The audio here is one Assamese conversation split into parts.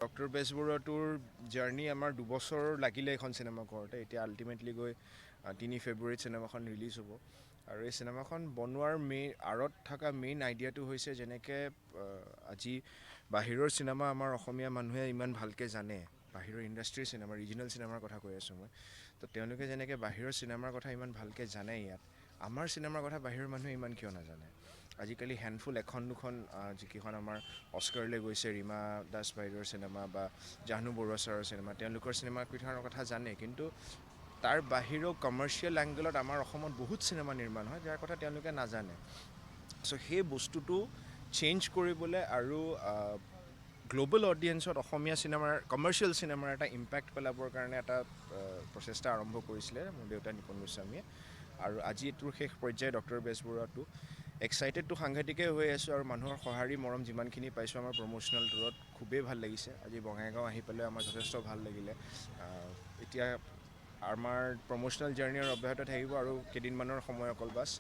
ডক্টৰ বেজবৰুৱাটোৰ জাৰ্ণি আমাৰ 2 বছৰ লাগিলে এখন চিনেমা কৰোঁতে। এতিয়া আল্টিমেটলি গৈ 3 ফেব্ৰুৱাৰীত চিনেমাখন ৰিলিজ হ'ব। আৰু এই চিনেমাখন বনোৱাৰ আঁৰত থকা মেইন আইডিয়াটো হৈছে যেনেকৈ আজি বাহিৰৰ চিনেমা আমাৰ অসমীয়া মানুহে ইমান ভালকৈ জানে, বাহিৰৰ ইণ্ডাষ্ট্ৰীৰ চিনেমা, ৰিজনেল চিনেমাৰ কথা কৈ আছোঁ মই। তো তেওঁলোকে যেনেকৈ বাহিৰৰ চিনেমাৰ কথা ইমান ভালকৈ জানে, ইয়াত আমাৰ চিনেমাৰ কথা বাহিৰৰ মানুহে ইমান কিয় নাজানে। আজিকালি হেণ্ডফুল এখন দুখন যিকেইখন আমাৰ অস্কাৰলৈ গৈছে, ৰীমা দাস বাইদেউৰ চিনেমা বা জাহ্নু বৰুৱা ছাৰৰ চিনেমা, তেওঁলোকৰ চিনেমা কেইখনৰ কথা জানে, কিন্তু তাৰ বাহিৰেও কমাৰ্চিয়েল এংগলত আমাৰ অসমত বহুত চিনেমা নিৰ্মাণ হয় যাৰ কথা তেওঁলোকে নাজানে। চ' সেই বস্তুটো চেঞ্জ কৰিবলৈ আৰু গ্ল'বেল অডিয়েন্সত অসমীয়া চিনেমাৰ, কমাৰ্চিয়েল চিনেমাৰ এটা ইম্পেক্ট পেলাবৰ কাৰণে এটা প্ৰচেষ্টা আৰম্ভ কৰিছিলে মোৰ দেউতা নিপন গোস্বামীয়ে। আৰু আজি এইটোৰ শেষ পৰ্যায় ডক্টৰ বেজবৰুৱাটো। এক্সাইটেডটো সাংঘাতিকেই হৈ আছোঁ আৰু মানুহৰ সঁহাৰি মৰম যিমানখিনি পাইছোঁ আমাৰ প্ৰমোচনেল টুৰত খুবেই ভাল লাগিছে। আজি বঙাইগাঁও আহি পেলাই আমাৰ যথেষ্ট ভাল লাগিলে। এতিয়া আমাৰ প্ৰমোচনেল জাৰ্ণি আৰু অব্যাহত থাকিব আৰু কেইদিনমানৰ সময় অকল বাছ।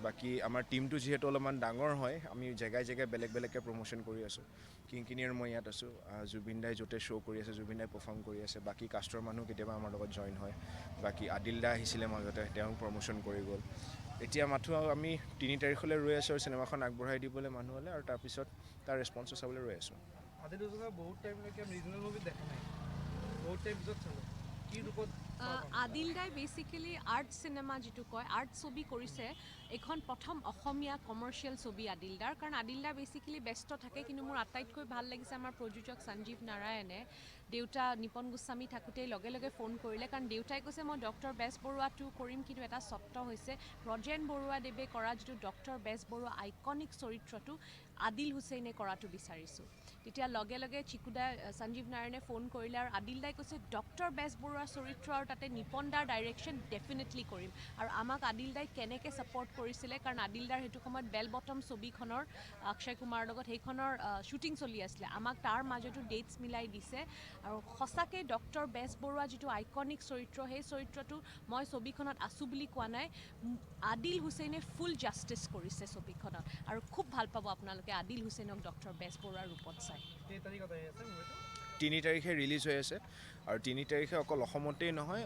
বাকী আমাৰ টীমটো যিহেতু অলপমান ডাঙৰ হয়, আমি জেগাই জেগাই বেলেগ বেলেগকৈ প্ৰমোশ্যন কৰি আছোঁ। কিংকিনি আৰু মই ইয়াত আছোঁ, জুবিন দাই য'তে শ্ব' কৰি আছে, জুবিন দাই পাৰফৰ্ম কৰি আছে। বাকী কাষ্টৰ মানুহ কেতিয়াবা আমাৰ লগত জইন হয়। বাকী আদিল দা আহিছিলে মাজতে, তেওঁ প্ৰমোশ্যন কৰি গ'ল। এতিয়া মাথো আমি 3 তাৰিখলৈ ৰৈ আছোঁ আৰু চিনেমাখন আগবঢ়াই দিবলৈ মানুহলৈ, আৰু তাৰপিছত তাৰ ৰেছপন্সটো চাবলৈ ৰৈ আছোঁ। আদিল হুছেইনক বহুত টাইমলৈকে ৰিজনেল মুভিত দেখা নাই, বহুত টাইম পিছত চালোঁ, কি ৰূপত আদিল দাই বেচিকেলি আৰ্ট চিনেমা যিটো কয়, আৰ্ট ছবি কৰিছে। এইখন প্ৰথম অসমীয়া কমাৰ্চিয়েল ছবি আদিল দাৰ, কাৰণ আদিল দা বেচিকেলি ব্যস্ত থাকে। কিন্তু মোৰ আটাইতকৈ ভাল লাগিছে আমাৰ প্ৰযোজক সঞ্জীৱ নাৰায়ণে দেউতা নিপন গোস্বামী থাকোঁতেই লগে লগে ফোন কৰিলে, কাৰণ দেউতাই কৈছে মই ডক্টৰ বেজবৰুৱাটো কৰিম, কিন্তু এটা চৰ্ত হৈছে ব্ৰজেন বৰুৱাদেৱে কৰা যিটো ডক্টৰ বেজবৰুৱা আইকনিক চৰিত্ৰটো আদিল হুছেইনে কৰাটো বিচাৰিছোঁ। তেতিয়া লগে লগে চিকুদাই সঞ্জীৱ নাৰায়ণে ফোন কৰিলে আৰু আদিল দাই কৈছে ডক্টৰ বেজবৰুৱাৰ চৰিত্ৰ আৰু তাতে নিপন দাৰ ডাইৰেকশ্যন ডেফিনেটলি কৰিম। আৰু আমাক আদিল দাই কেনেকৈ ছাপৰ্ট কৰিছিলে, কাৰণ আদিল দাৰ সেইটো সময়ত বেল বটম ছবিখনৰ অক্ষয় কুমাৰৰ লগত সেইখনৰ শ্বুটিং চলি আছিলে, আমাক তাৰ মাজতো ডেটছ মিলাই দিছে। আৰু সঁচাকৈ ডক্টৰ বেজবৰুৱা যিটো আইকনিক চৰিত্ৰ, সেই চৰিত্ৰটো মই ছবিখনত আছোঁ বুলি কোৱা নাই, আদিল হুছেইনে ফুল জাষ্টিছ কৰিছে ছবিখনত। আৰু খুব ভাল পাব আপোনালোকে আদিল হুছেইনক ডক্টৰ বেজবৰুৱাৰ ৰূপত চাই। 3 তাৰিখে ৰিলিজ হৈ আছে, আৰু 3 তাৰিখে অকল অসমতেই নহয়,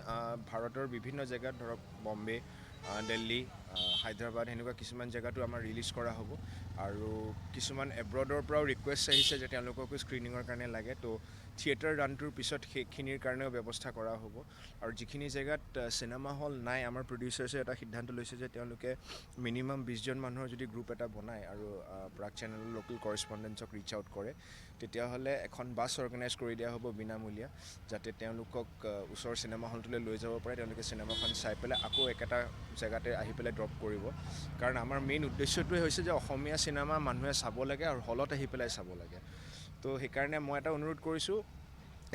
ভাৰতৰ বিভিন্ন জেগাত, ধৰক বম্বে, দিল্লী, হায়দৰাবাদ, সেনেকুৱা কিছুমান জেগাতো আমাৰ ৰিলিজ কৰা হ'ব। আৰু কিছুমান এব্ৰডৰ পৰাও ৰিকুৱেষ্ট আহিছে যে তেওঁলোককো স্ক্ৰিনিঙৰ কাৰণে লাগে, তো থিয়েটাৰ ৰানটোৰ পিছত সেইখিনিৰ কাৰণেও ব্যৱস্থা কৰা হ'ব। আৰু যিখিনি জেগাত চিনেমা হল নাই, আমাৰ প্ৰডিউচাৰ্ছে এটা সিদ্ধান্ত লৈছে যে তেওঁলোকে মিনিমাম 20 জন মানুহৰ যদি গ্ৰুপ এটা বনায় আৰু প্ৰাগ চেনেলৰ লোকেল কৰিস্পণ্ডেঞ্চক ৰিচ আউট কৰে, তেতিয়াহ'লে এখন বাছ অৰ্গেনাইজ কৰি দিয়া হ'ব বিনামূলীয়া, যাতে তেওঁলোকক ওচৰৰ চিনেমা হলটোলৈ লৈ যাব পাৰে। তেওঁলোকে চিনেমাখন চাই পেলাই আকৌ একেটা জেগাতে আহি পেলাই ড্ৰপ কৰিব। কাৰণ আমাৰ মেইন উদ্দেশ্যটোৱে হৈছে যে অসমীয়া চিনেমা মানুহে চাব লাগে আৰু হলত আহি পেলাই চাব লাগে। তো সেইকাৰণে মই এটা অনুৰোধ কৰিছোঁ,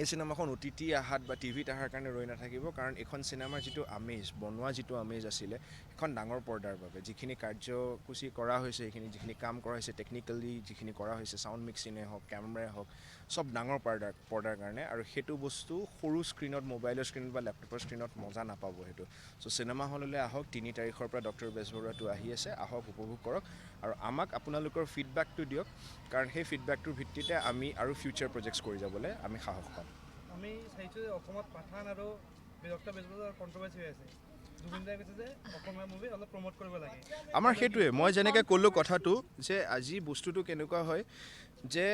এই চিনেমাখন OTT অহাত বা টিভিত অহাৰ কাৰণে ৰৈ নাথাকিব, কাৰণ এইখন চিনেমাৰ যিটো আমেজ, বনোৱা যিটো আমেজ আছিলে, এখন ডাঙৰ পৰ্দাৰ বাবে যিখিনি কাৰ্যসূচী কৰা হৈছে, সেইখিনি যিখিনি কাম কৰা হৈছে, টেকনিকেলি যিখিনি কৰা হৈছে, ছাউণ্ড মিক্সিঙে হওক, কেমেৰাই হওক, চব ডাঙৰ পৰ্দাৰ কাৰণে। আৰু সেইটো বস্তু সৰু স্ক্ৰীণত, মোবাইলৰ স্ক্ৰীণত বা লেপটপৰ স্ক্ৰীণত মজা নাপাব সেইটো। চ' চিনেমা হললৈ আহক, 3 তাৰিখৰ পৰা ডক্টৰ বেজবৰুৱাটো আহি আছে, আহক, উপভোগ কৰক, আৰু আমাক আপোনালোকৰ ফিডবেকটো দিয়ক, কাৰণ সেই ফিডবেকটোৰ ভিত্তিতে আমি আৰু ফিউচাৰ প্ৰজেক্টছ কৰি যাবলৈ আমি সাহস পাম। আমি চাইছোঁ যে অসমত পাঠান আৰু ডক্টৰ বেজবৰুৱাৰ কণ্ট্ৰভাৰ্চি হৈ আছে। জুবিন দাই কৈছে যে অসমীয়া মুভি অলপ প্ৰমোট কৰিব লাগে। আমাৰ সেইটোৱে, মই যেনেকৈ ক'লোঁ কথাটো, যে আজি বস্তুটো কেনেকুৱা হয় যে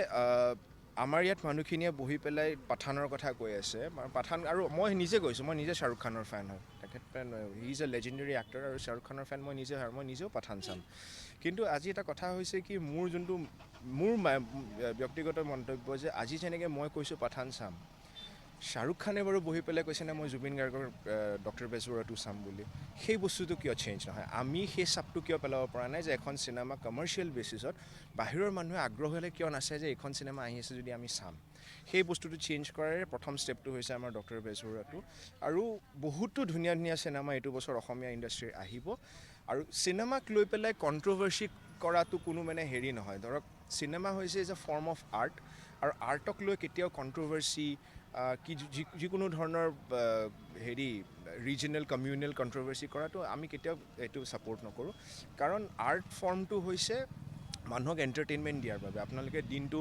আমাৰ ইয়াত মানুহখিনিয়ে বহি পেলাই পাঠানৰ কথা কৈ আছে, পাঠান, আৰু মই নিজে কৈছোঁ, মই নিজে শ্বাহৰুখ খানৰ ফেন হয়, তেখেত হি ইজ এ লেজেণ্ডেৰী এক্টৰ, আৰু শ্বাহৰুখ খানৰ ফেন মই নিজেও পাঠান চাম। কিন্তু আজি এটা কথা হৈছে কি, মোৰ ব্যক্তিগত মন্তব্য যে আজি যেনেকৈ মই কৈছোঁ পাঠান চাম, শ্বাহৰুখ খানে বাৰু বহি পেলাই কৈছে নে মই জুবিন গাৰ্গৰ ডক্টৰ বেজবৰুৱাটো চাম বুলি, সেই বস্তুটো কিয় চেঞ্জ নহয়? আমি সেই চাপটো কিয় পেলাব পৰা নাই যে এখন চিনেমা কমাৰ্চিয়েল বেচিছত বাহিৰৰ মানুহে আগ্ৰহ হ'লে কিয় নাচায় যে এইখন চিনেমা আহি আছে যদি আমি চাম? সেই বস্তুটো চেঞ্জ কৰাৰে প্ৰথম ষ্টেপটো হৈছে আমাৰ ডক্টৰ বেজবৰুৱাটো। আৰু বহুতো ধুনীয়া ধুনীয়া চিনেমা এইটো বছৰ অসমীয়া ইণ্ডাষ্ট্ৰীৰ আহিব। আৰু চিনেমাক লৈ পেলাই কণ্ট্ৰভাৰ্চি কৰাটো কোনো হেৰি নহয়। ধৰক চিনেমা হৈছে as a form of art, আৰু আৰ্টক লৈ কেতিয়াও কণ্ট্ৰভাৰ্চি যিকোনো ধৰণৰ ৰিজনেল কমিউনেল কণ্ট্ৰভাৰ্চি কৰাটো আমি কেতিয়াও এইটো ছাপোৰ্ট নকৰোঁ। কাৰণ আৰ্ট ফৰ্মটো হৈছে মানুহক এণ্টাৰটেইনমেণ্ট দিয়াৰ বাবে আপোনালোকে দিনটো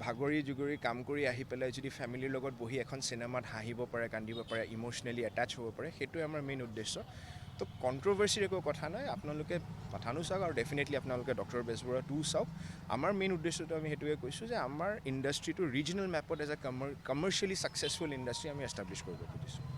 ভাগৰি জুগৰি কাম কৰি আহি পেলাই যদি ফেমিলিৰ লগত বহি এখন চিনেমাত হাঁহিব পাৰে কান্দিব পাৰে ইম'চনেলি এটাচ হ'ব পাৰে সেইটোৱে আমাৰ মেইন উদ্দেশ্য তো কণ্ট্ৰভাৰ্চিৰ একো কথা নাই আপোনালোকে পাঠানো চাওক আৰু ডেফিনেটলি আপোনালোকে ডক্টৰ বেজবৰুৱা 2 চাওক আমাৰ মেইন উদ্দেশ্যটো আমি সেইটোৱে কৈছোঁ যে আমাৰ ইণ্ডাষ্ট্ৰিটো ৰিজনেল মেপত as a commercially successful industry আমি এষ্টাব্লিছ কৰিব খুজিছোঁ